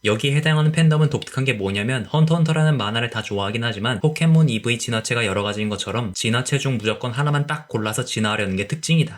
여기에 해당하는 팬덤은 독특한 게 뭐냐면 헌터헌터라는 만화를 다 좋아하긴 하지만 포켓몬 EV 진화체가 여러 가지인 것처럼 진화체 중 무조건 하나만 딱 골라서 진화하려는 게 특징이다.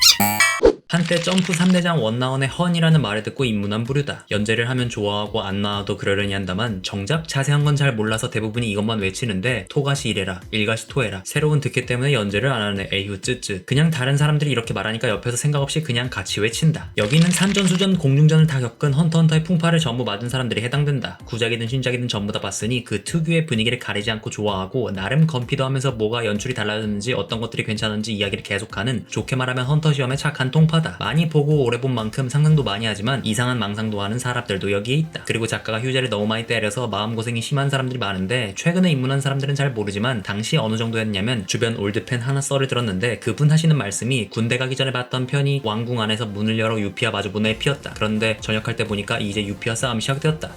한때 점프 3대장 원나원의 헌이라는 말을 듣고 입문한 부류다. 연재를 하면 좋아하고 안 나와도 그러려니 한다만 정작 자세한 건 잘 몰라서 대부분이 이것만 외치는데 토가시 이래라, 일가시 토해라, 새로운 득회 때문에 연재를 안 하네, 에휴 쯔쯔. 그냥 다른 사람들이 이렇게 말하니까 옆에서 생각 없이 그냥 같이 외친다. 여기는 산전수전 공중전을 다 겪은 헌터헌터의 풍파를 전부 맞은 사람들이 해당된다. 구작이든 신작이든 전부 다 봤으니 그 특유의 분위기를 가리지 않고 좋아하고 나름 건피도 하면서 뭐가 연출이 달라졌는지 어떤 것들이 괜찮은지 이야기를 계속하는, 좋게 말하면 헌터 시험에 착한 통파다. 많이 보고 오래 본 만큼 상상도 많이 하지만 이상한 망상도 하는 사람들도 여기에 있다. 그리고 작가가 휴재를 너무 많이 때려서 마음고생이 심한 사람들이 많은데 최근에 입문한 사람들은 잘 모르지만 당시 어느 정도였냐면 주변 올드팬 하나 썰을 들었는데 그분 하시는 말씀이 군대 가기 전에 봤던 편이 왕궁 안에서 문을 열어 유피와 마주보내에 피었다. 그런데 전역할 때 보니까 이제 유피와 싸움이 시작되었다.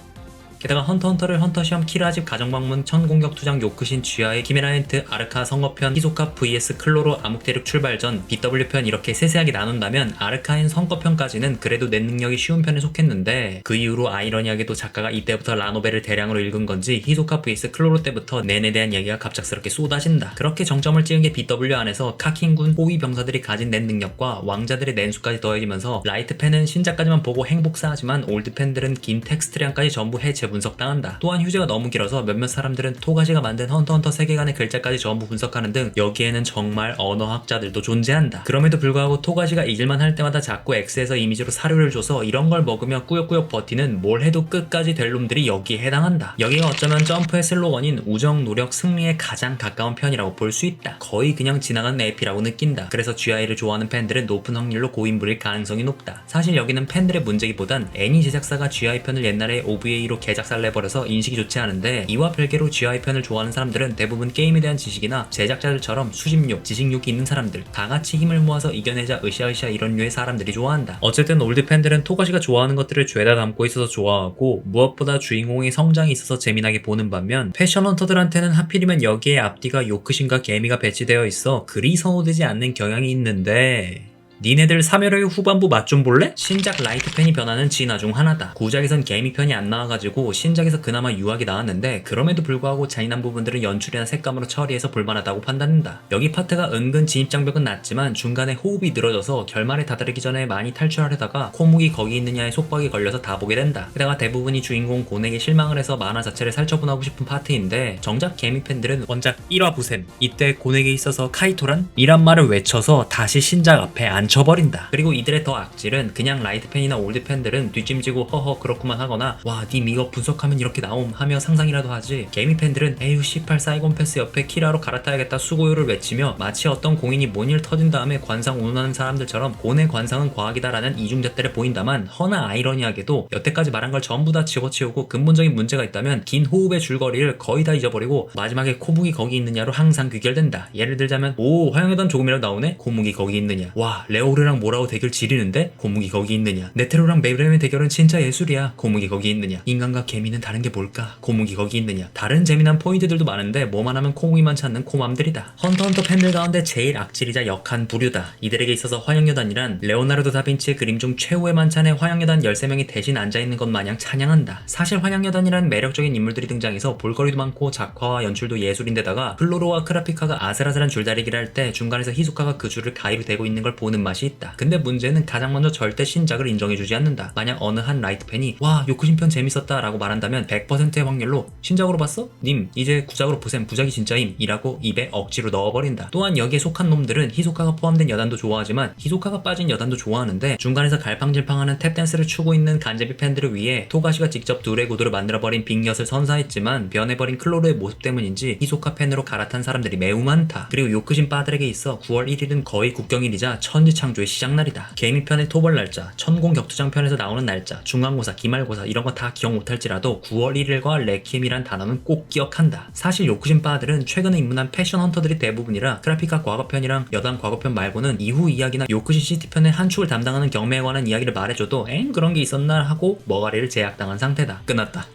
게다가 헌터헌터를 헌터시험 키라집 가정방문 천공격투장 요크신 쥐아의 키메라엔트 아르카 성거편 히소카 vs 클로로 암흑대륙 출발 전 BW편 이렇게 세세하게 나눈다면 아르카인 성거편까지는 그래도 내 능력이 쉬운 편에 속했는데 그 이후로 아이러니하게도 작가가 이때부터 라노벨을 대량으로 읽은 건지 히소카 vs 클로로 때부터 낸에 대한 얘기가 갑작스럽게 쏟아진다. 그렇게 정점을 찍은 게 BW 안에서 카킨군 호위 병사들이 가진 낸 능력과 왕자들의 낸수까지 더해지면서 라이트 팬은 신작까지만 보고 행복사하지만 올드 팬들은 긴 텍스트량까지 전부 해체 분석당한다. 또한 휴재가 너무 길어서 몇몇 사람들은 토가시가 만든 헌터헌터 세계관의 글자까지 전부 분석하는 등 여기에는 정말 언어학자들도 존재한다. 그럼에도 불구하고 토가시가 잊을만 할 때마다 자꾸 X에서 이미지로 사료를 줘서 이런 걸 먹으며 꾸역꾸역 버티는 뭘 해도 끝까지 될 놈들이 여기에 해당한다. 여기가 어쩌면 점프의 슬로건인 우정, 노력, 승리에 가장 가까운 편이라고 볼 수 있다. 거의 그냥 지나가는 에피라고 느낀다. 그래서 GI를 좋아하는 팬들은 높은 확률로 고인물일 가능성이 높다. 사실 여기는 팬들의 문제기보단 애니 제작사가 GI 편을 옛날에 OVA로 제작사를 내버려서 인식이 좋지 않은데 이와 별개로 GI 편을 좋아하는 사람들은 대부분 게임에 대한 지식이나 제작자들처럼 수집욕, 지식욕이 있는 사람들, 다같이 힘을 모아서 이겨내자 으쌰으쌰 이런 류의 사람들이 좋아한다. 어쨌든 올드 팬들은 토가시가 좋아하는 것들을 죄다 담고 있어서 좋아하고 무엇보다 주인공의 성장이 있어서 재미나게 보는 반면 패션 헌터들한테는 하필이면 여기에 앞뒤가 요크신과 개미가 배치되어 있어 그리 선호되지 않는 경향이 있는데 니네들 3회의 후반부 맛 좀 볼래? 신작 라이트 팬이 변하는 진화 중 하나다. 구작에선 개미 편이 안 나와가지고 신작에서 그나마 유학이 나왔는데 그럼에도 불구하고 잔인한 부분들은 연출이나 색감으로 처리해서 볼만하다고 판단한다. 여기 파트가 은근 진입장벽은 낮지만 중간에 호흡이 늘어져서 결말에 다다르기 전에 많이 탈출하려다가 코묵이 거기 있느냐에 속박이 걸려서 다 보게 된다. 게다가 대부분이 주인공 곤에게 실망을 해서 만화 자체를 살처분하고 싶은 파트인데 정작 개미 팬들은 원작 1화 부셈 이때 곤에게 있어서 카이토란? 이란 말을 외쳐서 다시 신작 앞에 앉혀버린다. 그리고 이들의 더 악질은 그냥 라이트 팬이나 올드 팬들은 뒷짐지고 허허 그렇구만 하거나 와 님 이거 분석하면 이렇게 나옴 하며 상상이라도 하지 개미 팬들은 에휴 18 사이곤 패스 옆에 키라로 갈아타야겠다 수고요를 외치며 마치 어떤 공인이 뭔일 터진 다음에 관상 운운하는 사람들처럼 곤의 관상은 과학이다라는 이중잣대를 보인다만 허나 아이러니하게도 여태까지 말한 걸 전부 다 집어치우고 근본적인 문제가 있다면 긴 호흡의 줄거리를 거의 다 잊어버리고 마지막에 코묵이 거기 있느냐로 항상 귀결된다. 예를 들자면 오 화영회던 조금이라도 나오네? 코묵이 거기 있느냐. 와 레오르랑 모라오 대결 지리는데? 고무기 거기 있느냐. 네테로랑 메브렘의 대결은 진짜 예술이야. 고무기 거기 있느냐. 인간과 개미는 다른 게 뭘까? 고무기 거기 있느냐. 다른 재미난 포인트들도 많은데 뭐만 하면 코무기만 찾는 코맘들이다. 헌터헌터 팬들 가운데 제일 악질이자 역한 부류다. 이들에게 있어서 화영여단이란 레오나르도 다빈치의 그림 중 최후의 만찬에 화영여단 13명이 대신 앉아있는 것 마냥 찬양한다. 사실 화영여단이란 매력적인 인물들이 등장해서 볼거리도 많고 작화와 연출도 예술인데다가 플로로와 크라피카가 아슬아슬한 줄다리기를 할 때 중간에서 히소카가 그 줄을 가위로 대고 있는 걸 보는 맛이 있다. 근데 문제는 가장 먼저 절대 신작을 인정해주지 않는다. 만약 어느 한 라이트 팬이 와 요크신편 재밌었다 라고 말한다면 100%의 확률로 신작으로 봤어? 님 이제 구작으로 보셈 부작이 진짜임 이라고 입에 억지로 넣어버린다. 또한 여기에 속한 놈들은 히소카가 포함된 여단도 좋아하지만 히소카가 빠진 여단도 좋아하는데 중간에서 갈팡질팡하는 탭댄스를 추고 있는 간제비 팬들을 위해 토가시가 직접 둘의 구도를 만들어버린 빅엿을 선사했지만 변해버린 클로르의 모습 때문인지 히소카 팬으로 갈아탄 사람들이 매우 많다. 그리고 요크신 빠들에게 있어 9월 1일은 거의 국경일이자 천지창조의 시작날이다. 개미편의 토벌 날짜, 천공격투장 편에서 나오는 날짜, 중간고사, 기말고사 이런 거 다 기억 못할지라도 9월 1일과 레퀴엠이란 단어는 꼭 기억한다. 사실 요크신 바들은 최근에 입문한 패션 헌터들이 대부분이라 크라피카 과거편이랑 여단 과거편 말고는 이후 이야기나 요크신 시티편의 한 축을 담당하는 경매에 관한 이야기를 말해줘도 엥 그런 게 있었나 하고 머가리를 제약당한 상태다. 끝났다.